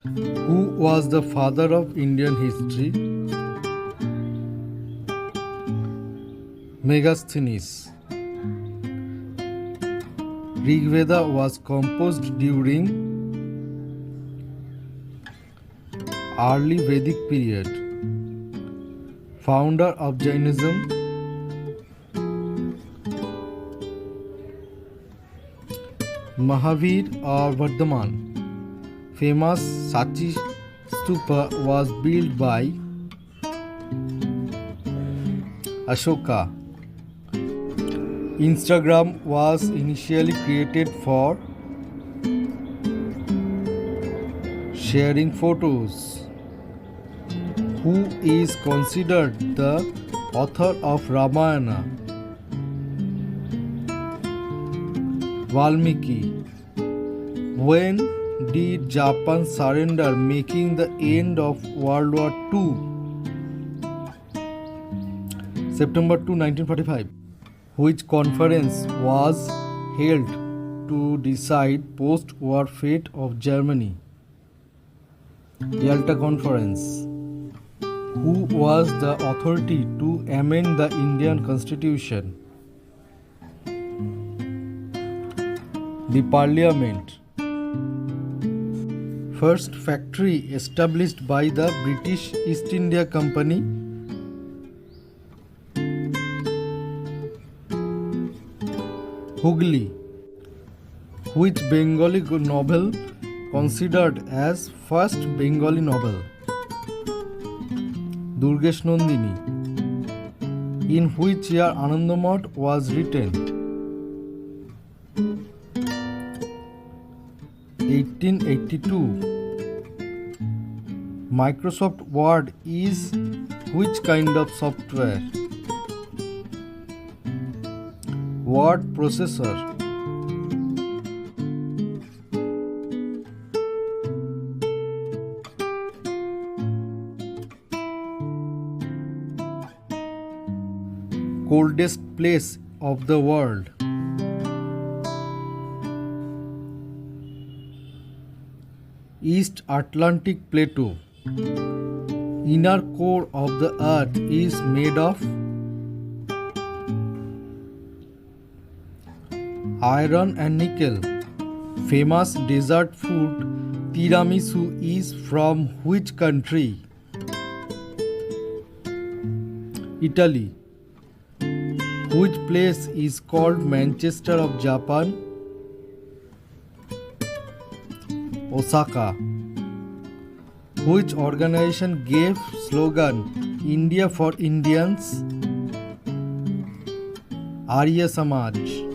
Who was the father of Indian history? Megasthenes. Rigveda was composed during early Vedic period. Founder of Jainism, Mahavir or Vardhaman. Famous Sachi Stupa was built by Ashoka. Instagram was initially created for sharing photos. Who is considered the author of Ramayana? Valmiki. When did Japan surrender, making the end of World War II? September 2, 1945. Which conference was held to decide post-war fate of Germany? Yalta Conference. Who was the authority to amend the Indian Constitution? The Parliament. First factory established by the British East India Company. Hooghly. Which Bengali novel considered as first Bengali novel? Durgesh Nandini. In which year Anandamath was written? 1882. Microsoft Word is which kind of software? Word processor. Coldest place of the world? East Atlantic Plateau. Inner core of the earth is made of iron and nickel. Famous dessert food tiramisu is from which country? Italy. Which place is called Manchester of Japan? Osaka. Which organization gave slogan India for Indians? Arya Samaj.